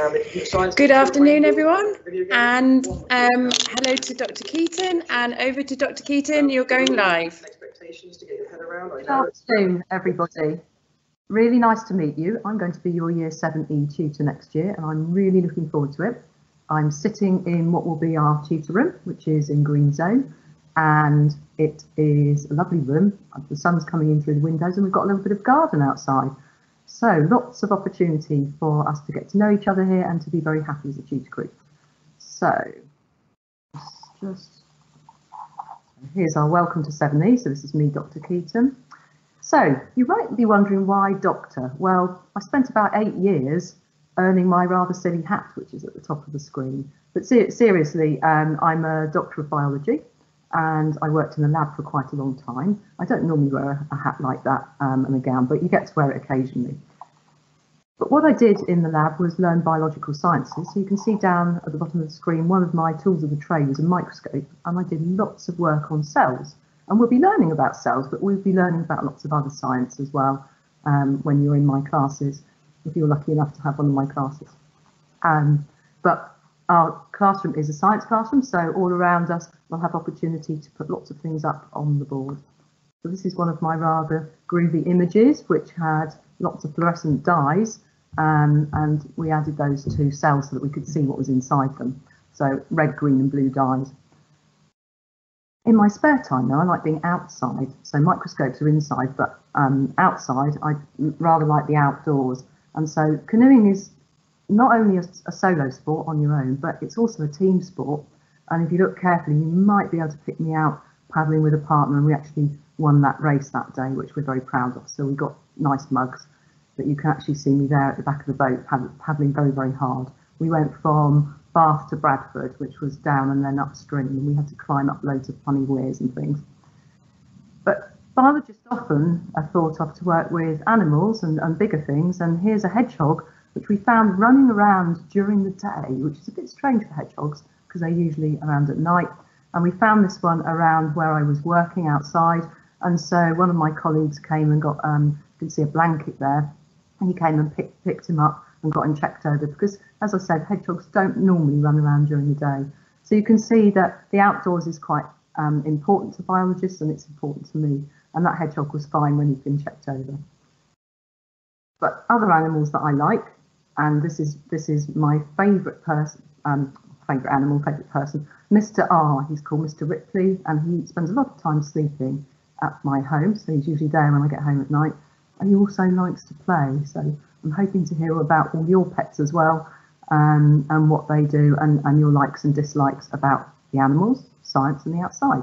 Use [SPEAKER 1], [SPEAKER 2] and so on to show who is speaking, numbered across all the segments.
[SPEAKER 1] Good afternoon, everyone, and hello to Dr. Keaton, and over to Dr. Keaton, you're going live.
[SPEAKER 2] Good afternoon, everybody. Really nice to meet you. I'm going to be your Year 7E tutor next year, and I'm really looking forward to it. I'm sitting in what will be our tutor room, which is in Green Zone, and it is a lovely room. The sun's coming in through the windows, and we've got a little bit of garden outside. So lots of opportunity for us to get to know each other here and to be very happy as a tutor group. So here's our welcome to 7E. So this is me, Dr. Keaton. So you might be wondering why doctor? Well, I spent about 8 years earning my rather silly hat, which is at the top of the screen. But seriously, I'm a doctor of biology, and I worked in the lab for quite a long time. I don't normally wear a hat like that and a gown, but you get to wear it occasionally. But what I did in the lab was learn biological sciences. So you can see down at the bottom of the screen, one of my tools of the trade was a microscope, and I did lots of work on cells. And we'll be learning about cells, but we'll be learning about lots of other science as well when you're in my classes, if you're lucky enough to have one of my classes. But our classroom is a science classroom, so all around us we'll have opportunity to put lots of things up on the board. So this is one of my rather groovy images, which had lots of fluorescent dyes, and we added those to cells so that we could see what was inside them. So red, green and blue dyes. In my spare time though, I like being outside. So microscopes are inside, but outside I rather like the outdoors. And so canoeing is not only a solo sport on your own, but it's also a team sport. And if you look carefully, you might be able to pick me out paddling with a partner, and we actually won that race that day, which we're very proud of. So we got nice mugs, but you can actually see me there at the back of the boat paddling very, very hard. We went from Bath to Bradford, which was down and then upstream, and we had to climb up loads of funny weirs and things. But biologists often are thought of to work with animals and bigger things, and here's a hedgehog which we found running around during the day, which is a bit strange for hedgehogs because they're usually around at night. And we found this one around where I was working outside, and so one of my colleagues came and got, you can see a blanket there, and he came and picked him up and got him checked over, because as I said, hedgehogs don't normally run around during the day. So you can see that the outdoors is quite important to biologists, and it's important to me, and that hedgehog was fine when he'd been checked over. But other animals that I like, and this is my favourite person, favourite person, Mr. R. He's called Mr. Ripley, and he spends a lot of time sleeping at my home, so he's usually there when I get home at night. And he also likes to play, so I'm hoping to hear about all your pets as well, and what they do, and your likes and dislikes about the animals, science and the outside.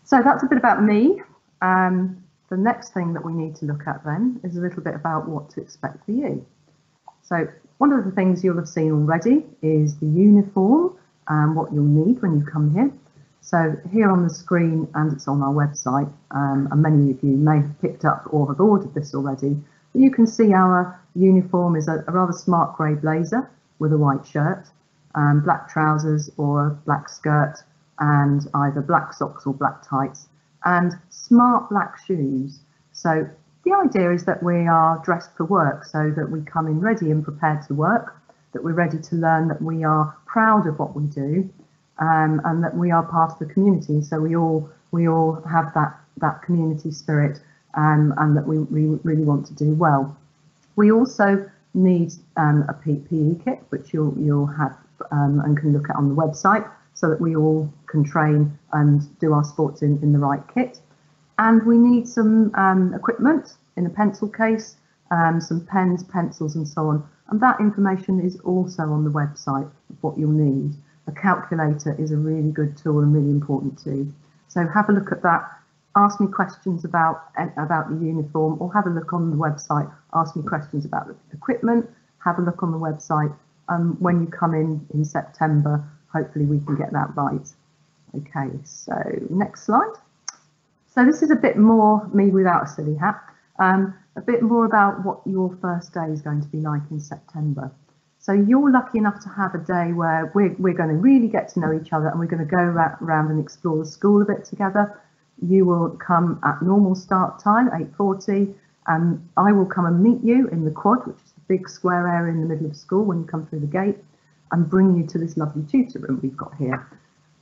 [SPEAKER 2] So that's a bit about me. The next thing that we need to look at then is a little bit about what to expect for you. So one of the things you'll have seen already is the uniform and what you'll need when you come here. So here on the screen, and it's on our website, and many of you may have picked up or have ordered this already, but you can see our uniform is a rather smart grey blazer with a white shirt, black trousers or a black skirt, and either black socks or black tights, and smart black shoes. So the idea is that we are dressed for work, so that we come in ready and prepared to work, that we're ready to learn, that we are proud of what we do, and that we are part of the community. So we all have that community spirit, and that we really want to do well. We also need a Ppe Kit, which you'll have and can look at on the website, so that we all can train and do our sports in the right kit. And we need some equipment in a pencil case, some pens, pencils and so on. And that information is also on the website of what you'll need. A calculator is a really good tool and really important too. So have a look at that. Ask me questions about the uniform, or have a look on the website. Ask me questions about the equipment. Have a look on the website. When you come in September, hopefully we can get that right. Okay, so next slide. So this is a bit more me without a silly hat, a bit more about what your first day is going to be like in September. So you're lucky enough to have a day where we're going to really get to know each other, and we're going to go around and explore the school a bit together. You will come at normal start time, 8:40, and I will come and meet you in the quad, which is the big square area in the middle of school when you come through the gate, and bring you to this lovely tutor room we've got here.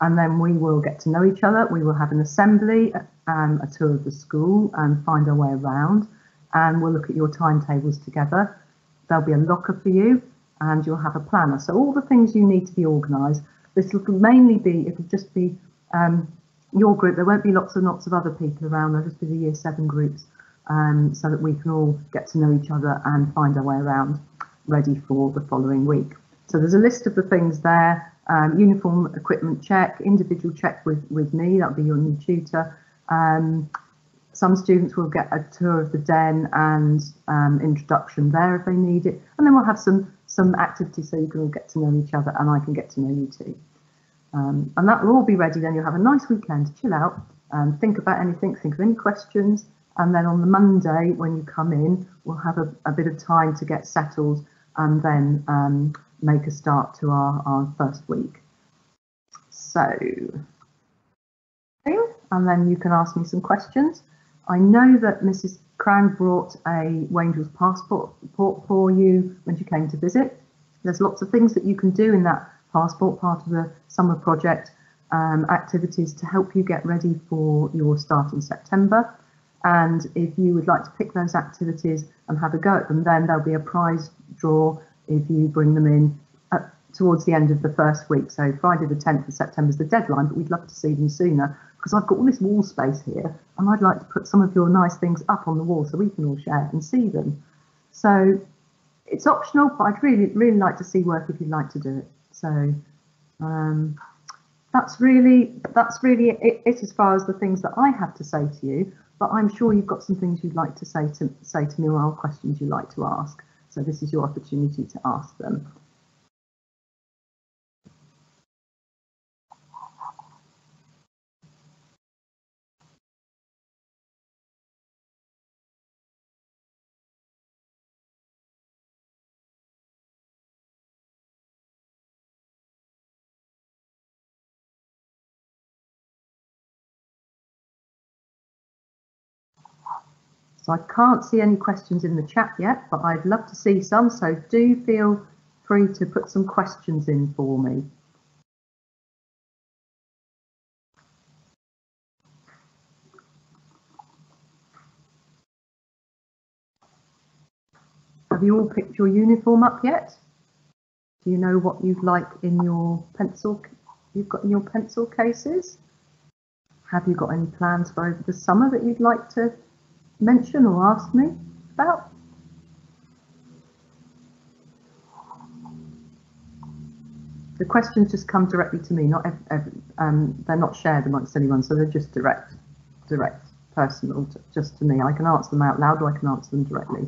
[SPEAKER 2] And then we will get to know each other. We will have an assembly, a tour of the school, and find our way around. And we'll look at your timetables together. There'll be a locker for you, and you'll have a planner. So all the things you need to be organised. This will mainly be, it'll just be your group. There won't be lots and lots of other people around. There'll just be the Year 7 groups, so that we can all get to know each other and find our way around, ready for the following week. So there's a list of the things there. Uniform equipment check, individual check with me, that'll be your new tutor. Some students will get a tour of the den and introduction there if they need it. And then we'll have some activities so you can all get to know each other and I can get to know you too. And that will all be ready, then you'll have a nice weekend to chill out and think about anything, think of any questions. And then on the Monday when you come in, we'll have a bit of time to get settled and then make a start to our first week. So, and then you can ask me some questions. I know that Mrs. Crown brought a Wangels passport for you when she came to visit. There's lots of things that you can do in that passport, part of the summer project, activities to help you get ready for your start in September. And if you would like to pick those activities and have a go at them, then there'll be a prize draw if you bring them in towards the end of the first week. So Friday the 10th of September is the deadline, but we'd love to see them sooner because I've got all this wall space here and I'd like to put some of your nice things up on the wall so we can all share and see them. So it's optional, but I'd really like to see work if you'd like to do it. So that's really it as far as the things that I have to say to you, but I'm sure you've got some things you'd like to say to me or questions you'd like to ask. So this is your opportunity to ask them. So I can't see any questions in the chat yet, but I'd love to see some, so do feel free to put some questions in for me. Have you all picked your uniform up yet? Do you know what you'd like in your pencil? You've got in your pencil cases? Have you got any plans for over the summer that you'd like to mention or ask me about? The questions just come directly to me, they're not shared amongst anyone, so they're just direct, personal, just to me. I can answer them out loud or I can answer them directly.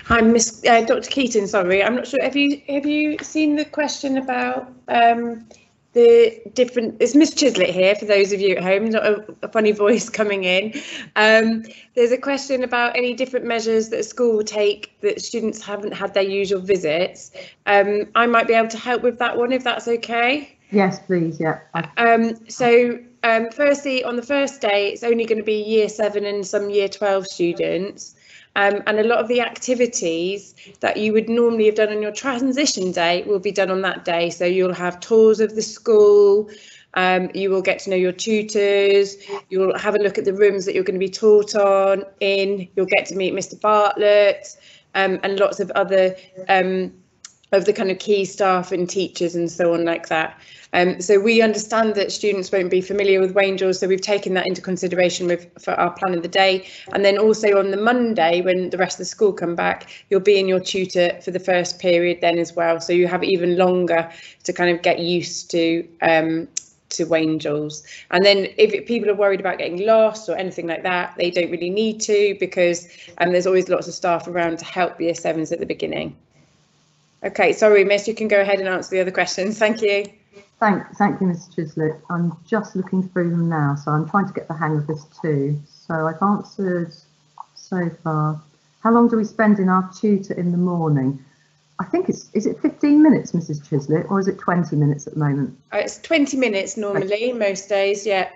[SPEAKER 1] Hi, Miss Dr. Keaton. Sorry, I'm not sure. Have you seen the question about the different? It's Miss Chislett here for those of you at home. Not a funny voice coming in. There's a question about any different measures that a school will take that students haven't had their usual visits. I might be able to help with that one if that's okay.
[SPEAKER 2] Yes, please. Yeah.
[SPEAKER 1] Firstly, on the first day, it's only going to be Year 7 and some Year 12 students. And a lot of the activities that you would normally have done on your transition day will be done on that day. So you'll have tours of the school, you will get to know your tutors, you'll have a look at the rooms that you're going to be taught you'll get to meet Mr. Bartlett, and lots of other of the kind of key staff and teachers and so on like that. So we understand that students won't be familiar with Wangels, so we've taken that into consideration for our plan of the day. And then also on the Monday, when the rest of the school come back, you'll be in your tutor for the first period then as well. So you have even longer to kind of get used to Wangels. And then if people are worried about getting lost or anything like that, they don't really need to, because there's always lots of staff around to help year sevens at the beginning. Okay, sorry, Miss, you can go ahead and answer the other questions. Thank you.
[SPEAKER 2] Thank you, Mrs. Chislett. I'm just looking through them now, so I'm trying to get the hang of this too. So I've answered so far. How long do we spend in our tutor in the morning? I think is it 15 minutes, Mrs. Chislett, or is it 20 minutes at the moment?
[SPEAKER 1] It's 20 minutes normally, most days, yeah.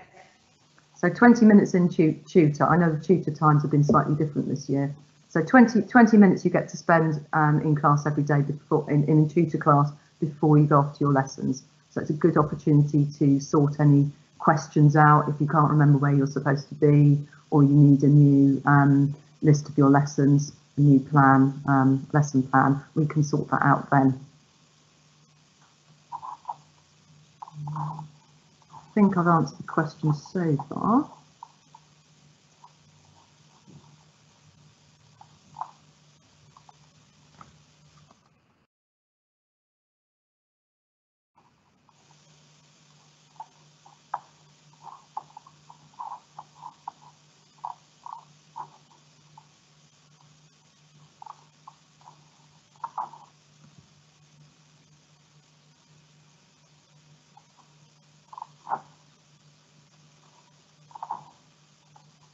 [SPEAKER 2] So 20 minutes in tutor. I know the tutor times have been slightly different this year. So 20 minutes you get to spend in class every day before in tutor class before you go off to your lessons. So it's a good opportunity to sort any questions out if you can't remember where you're supposed to be, or you need a new list of your lessons, a new plan, lesson plan. We can sort that out then. I think I've answered the questions so far.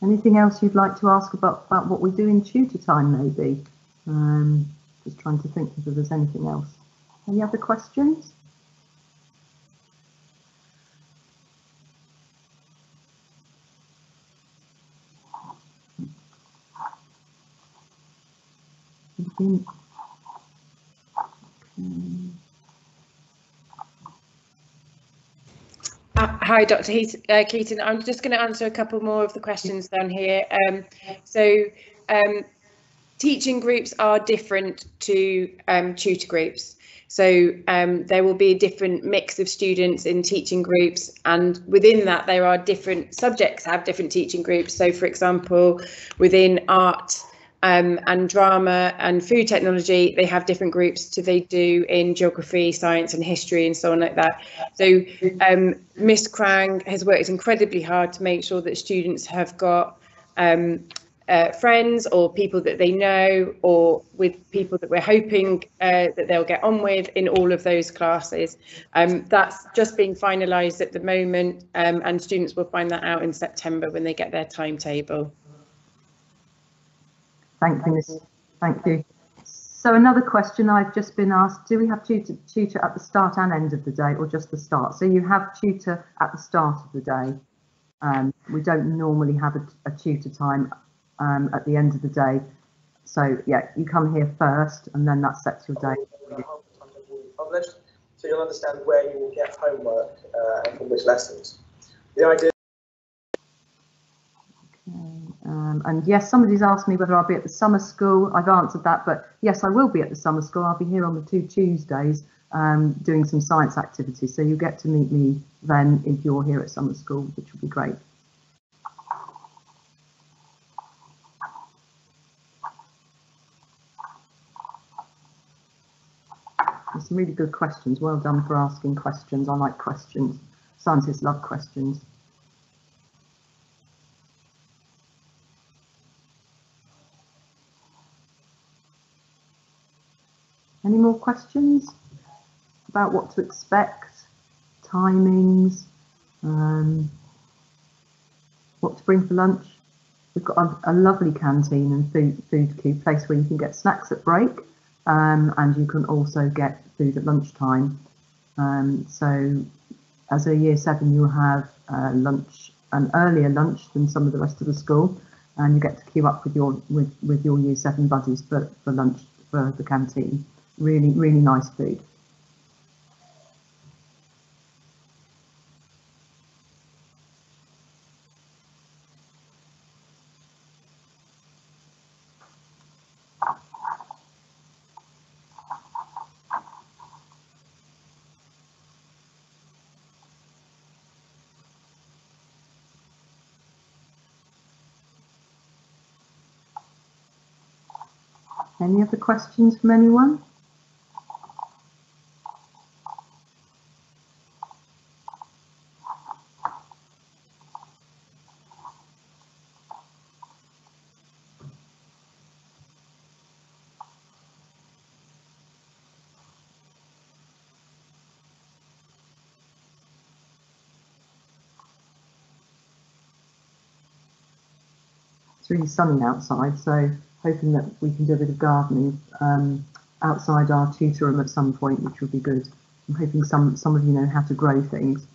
[SPEAKER 2] Anything else you'd like to ask about what we do in tutor time, maybe? Just trying to think if there's anything else. Any other questions? Okay.
[SPEAKER 1] Hi, Dr. Keaton. I'm just going to answer a couple more of the questions down here. Teaching groups are different to tutor groups. So there will be a different mix of students in teaching groups, and within that there are different subjects have different teaching groups. So for example, within art and drama and food technology, they have different groups to they do in geography, science and history and so on like that. So Miss Krang has worked incredibly hard to make sure that students have got friends or people that they know, or with people that we're hoping that they'll get on with in all of those classes. That's just being finalised at the moment, and students will find that out in September when they get their timetable.
[SPEAKER 2] Thank you, Miss. Thank you. So another question I've just been asked, do we have tutor at the start and end of the day, or just the start? So you have tutor at the start of the day. We don't normally have a tutor time at the end of the day. So yeah, you come here first and then that sets your day.
[SPEAKER 3] Published, so you'll understand where you will get homework and from which lessons. The idea.
[SPEAKER 2] And yes, somebody's asked me whether I'll be at the summer school. I've answered that, but yes, I will be at the summer school. I'll be here on the 2 Tuesdays doing some science activities. So you get to meet me then if you're here at summer school, which will be great. There's some really good questions. Well done for asking questions. I like questions. Scientists love questions. Any more questions about what to expect, timings, what to bring for lunch? We've got a lovely canteen and food queue place where you can get snacks at break, and you can also get food at lunchtime. So as a year 7, you'll have lunch, an earlier lunch than some of the rest of the school, and you get to queue up with your year 7 buddies for lunch for the canteen. Really, really nice food. Any other questions from anyone? It's really sunny outside, so hoping that we can do a bit of gardening outside our tutor room at some point, which would be good. I'm hoping some of you know how to grow things.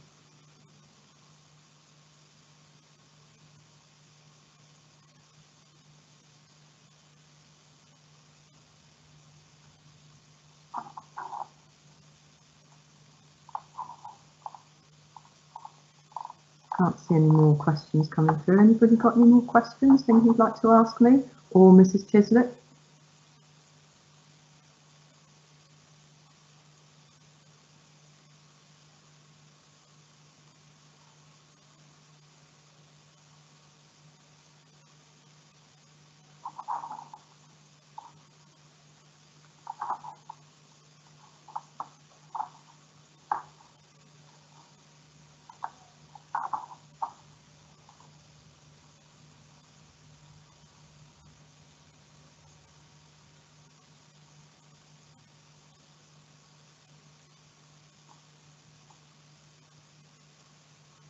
[SPEAKER 2] Can't see any more questions coming through. Anybody got any more questions? Anything you'd like to ask me or Mrs. Chislett?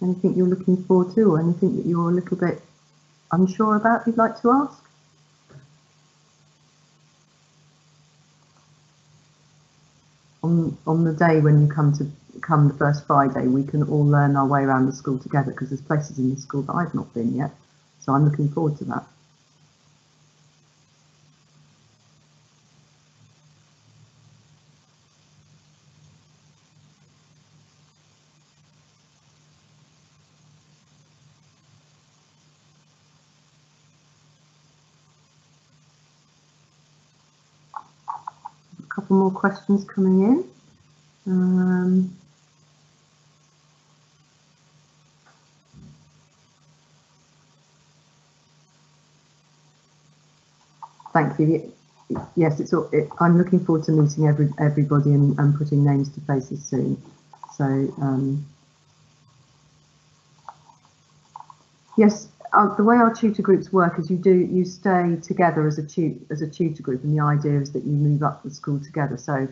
[SPEAKER 2] Anything you're looking forward to, or anything that you're a little bit unsure about you'd like to ask? On the day when you come the first Friday, we can all learn our way around the school together, because there's places in the school that I've not been yet, so I'm looking forward to that. A couple more questions coming in. Thank you. Yes, I'm looking forward to meeting everybody and putting names to faces soon. So yes, the way our tutor groups work is you stay together as a tutor group, and the idea is that you move up the school together. So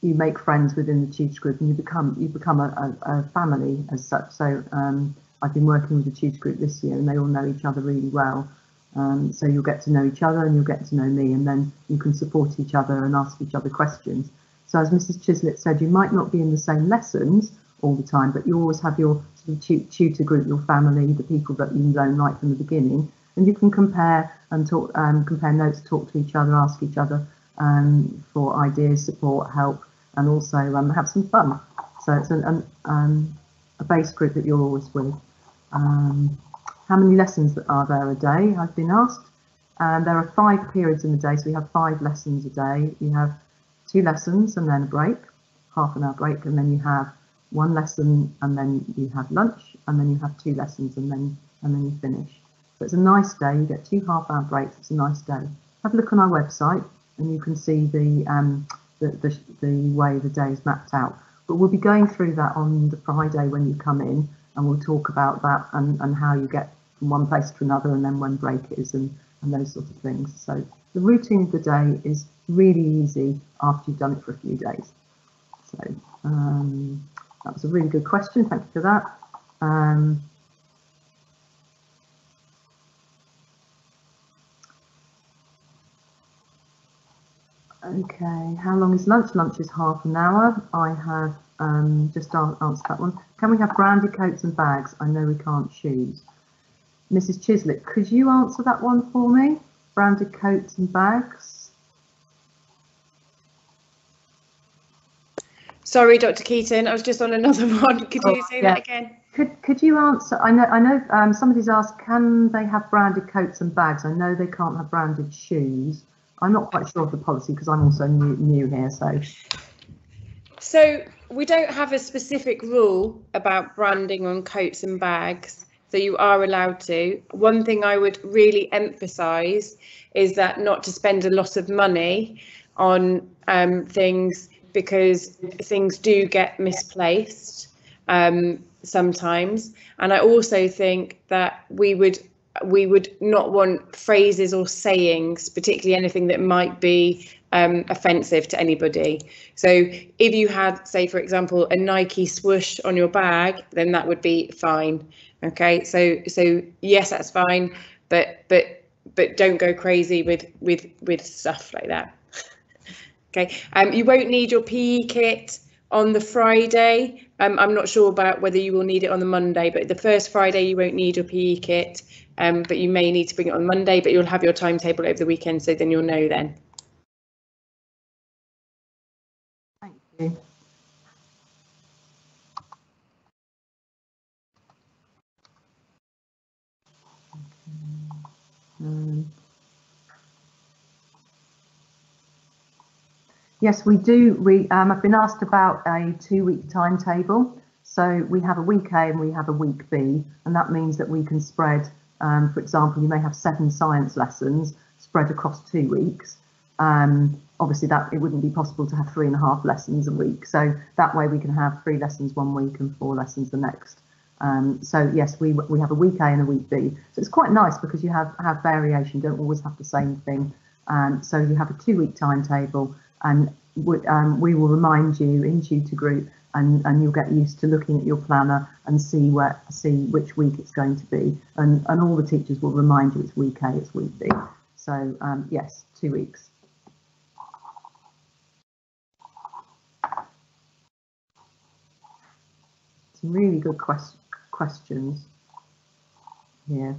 [SPEAKER 2] you make friends within the tutor group, and you become a family as such. So I've been working with the tutor group this year, and they all know each other really well. So you'll get to know each other, and you'll get to know me, and then you can support each other and ask each other questions. So as Mrs. Chislett said, you might not be in the same lessons all the time, but you always have your sort of tutor group, your family, the people that you know right from the beginning, and you can compare and talk, compare notes, talk to each other, ask each other for ideas, support, help, and also have some fun. So it's a base group that you're always with. How many lessons are there a day? I've been asked. There are 5 periods in the day, so we have 5 lessons a day. You have 2 lessons and then a break, half-an-hour break, and then you have 1 lesson, and then you have lunch, and then you have 2 lessons, and then you finish. So it's a nice day. You get 2 half-hour breaks. It's a nice day. Have a look on our website, and you can see the way the day is mapped out. But we'll be going through that on the Friday when you come in, and we'll talk about that and how you get from one place to another, and then when break is, and those sort of things. So the routine of the day is really easy after you've done it for a few days. So that was a really good question. Thank you for that. Okay, how long is lunch? Lunch is half an hour. I have just answered that one. Can we have branded coats and bags? I know we can't choose. Mrs. Chislett, could you answer that one for me? Branded coats and bags?
[SPEAKER 1] Sorry, Dr. Keaton, I was just on another one. Could you say that again?
[SPEAKER 2] Could you answer? I know somebody's asked, can they have branded coats and bags? I know they can't have branded shoes. I'm not quite sure of the policy because I'm also new here. So
[SPEAKER 1] we don't have a specific rule about branding on coats and bags. so you are allowed to. One thing I would really emphasise is that not to spend a lot of money on things, because things do get misplaced sometimes. And I also think that we would not want phrases or sayings, particularly anything that might be offensive to anybody. So if you had, say, for example, a Nike swoosh on your bag, then that would be fine. Okay, so yes, that's fine, but don't go crazy with stuff like that. Okay, you won't need your PE kit on the Friday. I'm not sure about whether you will need it on the Monday, but the first Friday you won't need your PE kit, but you may need to bring it on Monday, but you'll have your timetable over the weekend, so then you'll know then.
[SPEAKER 2] Thank you. Yes, we do. I've been asked about a 2-week timetable. So we have a week A and we have a week B, and that means that we can spread, for example, you may have 7 science lessons spread across 2 weeks. Obviously that it wouldn't be possible to have 3.5 lessons a week. So that way we can have 3 lessons one week and 4 lessons the next. So yes, we have a week A and a week B. So it's quite nice because you have variation, don't always have the same thing. So you have a 2-week timetable, and we will remind you in tutor group, and you'll get used to looking at your planner and see which week it's going to be. And all the teachers will remind you it's week A, it's week B. So yes, 2 weeks. Some really good questions here.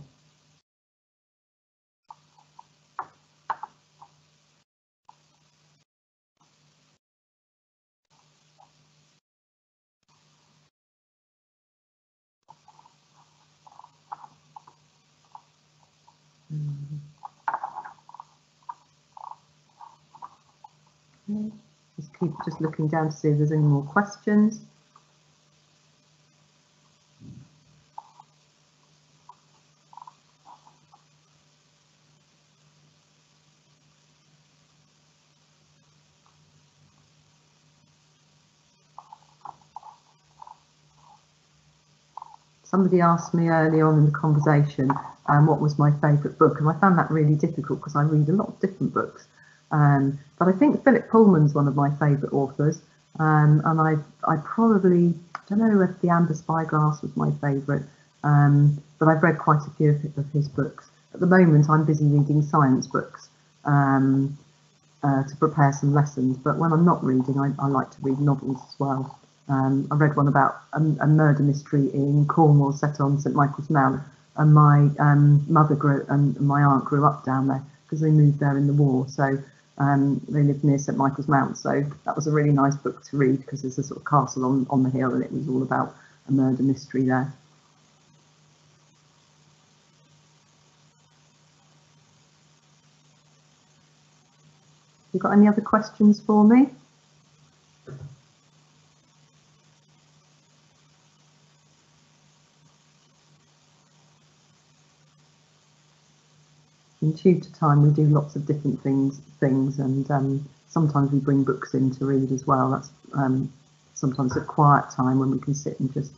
[SPEAKER 2] Just looking down to see if there's any more questions. Somebody asked me early on in the conversation what was my favourite book, and I found that really difficult because I read a lot of different books. But I think Philip Pullman's one of my favourite authors, and I probably, don't know if The Amber Spyglass was my favourite, but I've read quite a few of his books. At the moment I'm busy reading science books to prepare some lessons, but when I'm not reading I like to read novels as well. I read one about a murder mystery in Cornwall set on St Michael's Mount, and my mother and my aunt grew up down there because they moved there in the war, so they lived near St Michael's Mount, so that was a really nice book to read because there's a sort of castle on the hill and it was all about a murder mystery there. You got any other questions for me? In tutor time we do lots of different things, and sometimes we bring books in to read as well. That's sometimes a quiet time when we can sit and just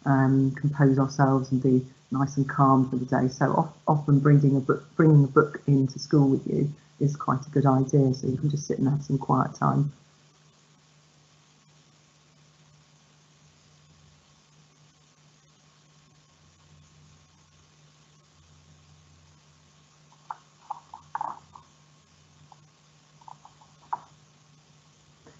[SPEAKER 2] compose ourselves and be nice and calm for the day. So often bringing a book into school with you is quite a good idea, so you can just sit and have some quiet time.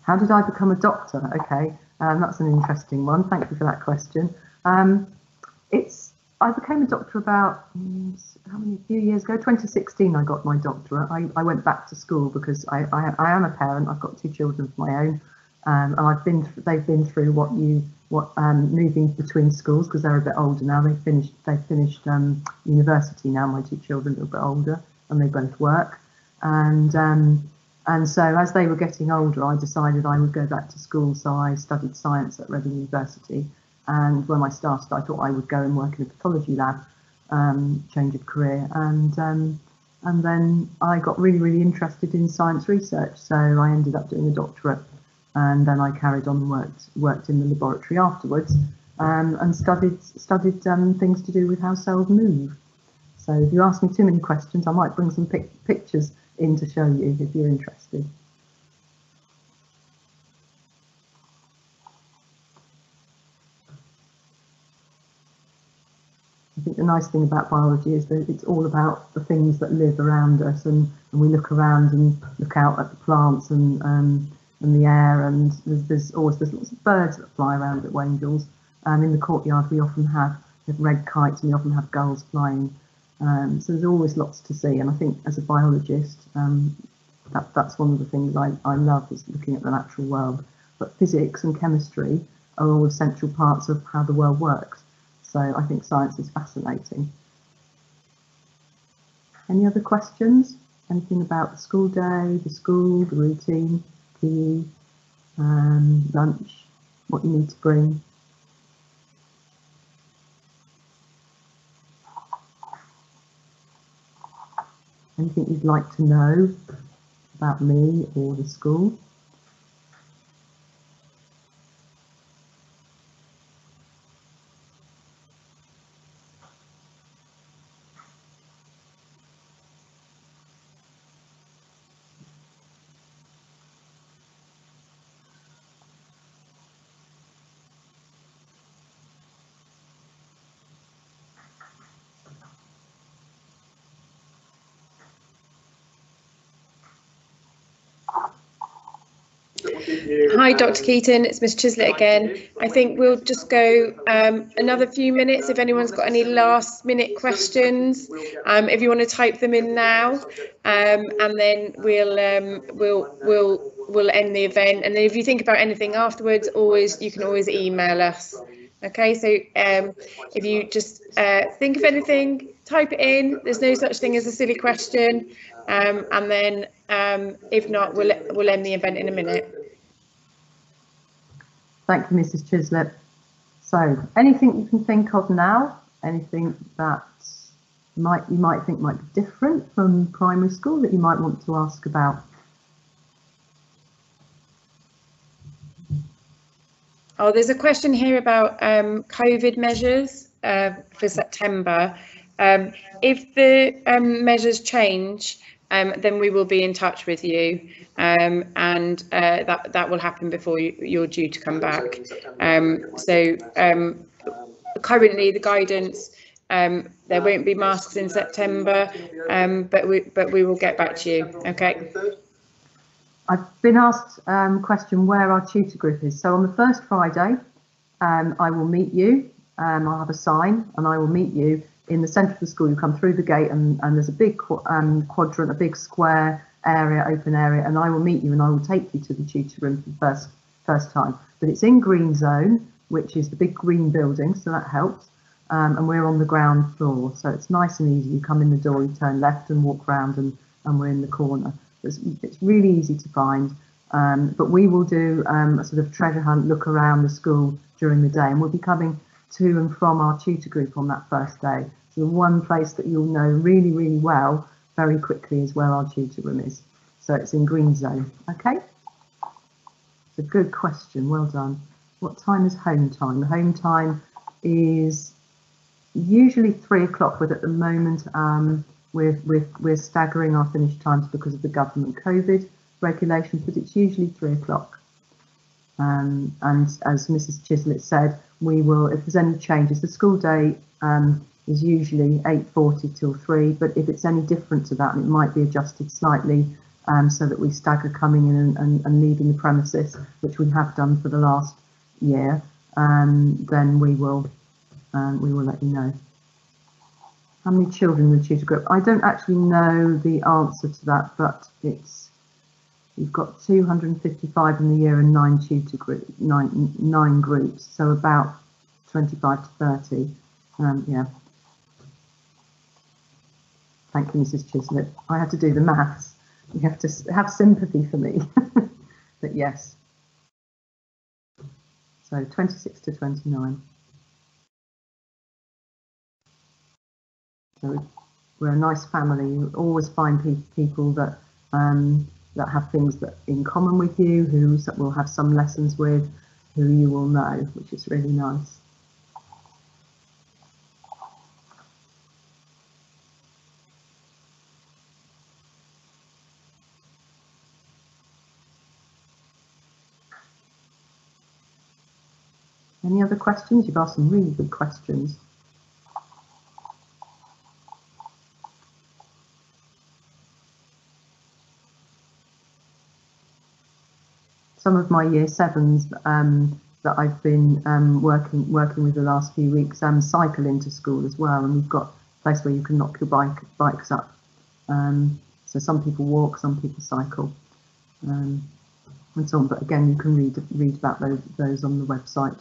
[SPEAKER 2] How did I become a doctor? Okay, that's an interesting one. Thank you for that question. I became a doctor about a few years ago. 2016, I got my doctorate. I went back to school because I am a parent. I've got 2 children of my own, and they've been through moving between schools because they're a bit older now. They've finished university now. My 2 children are a bit older, and they both work. And so as they were getting older, I decided I would go back to school. So I studied science at Reading University, and when I started I thought I would go and work in a pathology lab, change of career, and then I got really interested in science research, so I ended up doing a doctorate, and then I carried on and worked in the laboratory afterwards, and studied things to do with how cells move. So if you ask me too many questions, I might bring some pictures in to show you if you're interested. I think the nice thing about biology is that it's all about the things that live around us, and we look around and look out at the plants and the air, and there's lots of birds that fly around at Wangels. In the courtyard we often have red kites, and we often have gulls flying. So there's always lots to see, and I think as a biologist, that's one of the things I love, is looking at the natural world. But physics and chemistry are all essential parts of how the world works. So I think science is fascinating. Any other questions? Anything about the school day, the school, the routine, PE, lunch, what you need to bring? Anything you'd like to know about me or the school?
[SPEAKER 1] Hi, Dr. Keaton, it's Miss Chislett again. I think we'll just go another few minutes if anyone's got any last minute questions. If you want to type them in now, and then we'll end the event. And then if you think about anything afterwards, you can always email us. Okay, so if you just think of anything, type it in. There's no such thing as a silly question, and then if not, we'll end the event in a minute.
[SPEAKER 2] Thank you, Mrs. Chislett. So, anything you can think of now? Anything that you might think might be different from primary school that you might want to ask about?
[SPEAKER 1] Oh, there's a question here about COVID measures for September. If the measures change, then we will be in touch with you, and that will happen before you're due to come back. Currently the guidance, there won't be masks in September, but we will get back to you. Okay.
[SPEAKER 2] I've been asked a question where our tutor group is. So on the first Friday, I will meet you. I'll have a sign, and I will meet you in the centre of the school. You come through the gate, and there's a big quadrant, a big square area, open area, and I will meet you, and I will take you to the tutor room for the first time. But it's in green zone, which is the big green building, so that helps. And we're on the ground floor, so it's nice and easy. You come in the door, you turn left and walk round, and we're in the corner. It's really easy to find, but we will do a sort of treasure hunt, look around the school during the day, and we'll be coming to and from our tutor group on that first day. So the one place that you'll know really, really well very quickly is where our tutor room is. So it's in green zone. Okay, it's a good question, well done. What time is home time? The home time is usually 3 o'clock, but at the moment we're staggering our finish times because of the government COVID regulations, but it's usually 3 o'clock. And as Mrs. Chislett said, we will, if there's any changes, the school day is usually 8:40 till 3, but if it's any different to that, it might be adjusted slightly so that we stagger coming in and leaving the premises, which we have done for the last year, then we will let you know. How many children in the tutor group? I don't actually know the answer to that, but we've got 255 in the year and 9 tutor group, nine groups, so about 25 to 30. Yeah. Thank you, Mrs. Chislett. I had to do the maths. You have to have sympathy for me, but yes. So 26 to 29. So we're a nice family. You always find people that that have things that in common with you, who will have some lessons with, who you will know, which is really nice. Any other questions? You've asked some really good questions. Some of my year sevens that I've been working with the last few weeks cycle into school as well, and we've got a place where you can knock your bikes up. So some people walk, some people cycle, and so on. But again, you can read about those on the website.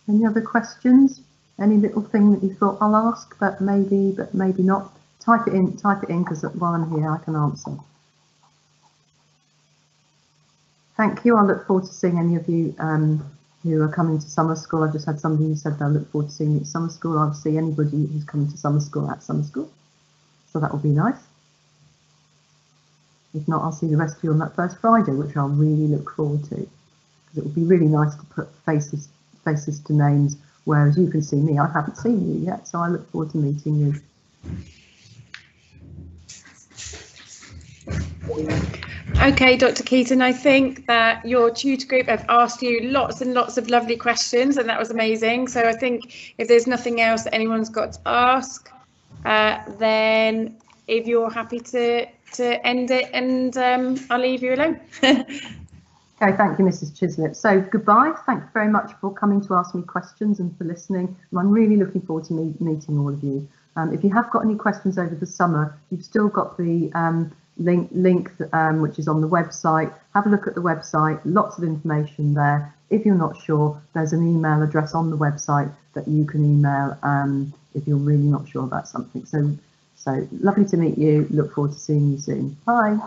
[SPEAKER 2] Any other questions? Any little thing that you thought I'll ask, but maybe not? Type it in, because while I'm here I can answer. Thank you. I look forward to seeing any of you who are coming to summer school. I've just had somebody who said they'll look forward to seeing you at summer school. I'll see anybody who's coming to summer school at summer school. So that will be nice. If not, I'll see the rest of you on that first Friday, which I'll really look forward to. Because it would be really nice to put faces to names, whereas you can see me, I haven't seen you yet, so I look forward to meeting you.
[SPEAKER 1] Okay, Dr. Keaton, I think that your tutor group have asked you lots and lots of lovely questions, and that was amazing. So I think if there's nothing else that anyone's got to ask, then if you're happy to end it, and I'll leave you alone.
[SPEAKER 2] Okay, thank you, Mrs. Chislett. So goodbye. Thank you very much for coming to ask me questions and for listening. I'm really looking forward to meeting all of you. If you have got any questions over the summer, you've still got the link which is on the website. Have a look at the website, lots of information there. If you're not sure, there's an email address on the website that you can email if you're really not sure about something. So lovely to meet you. Look forward to seeing you soon. Bye.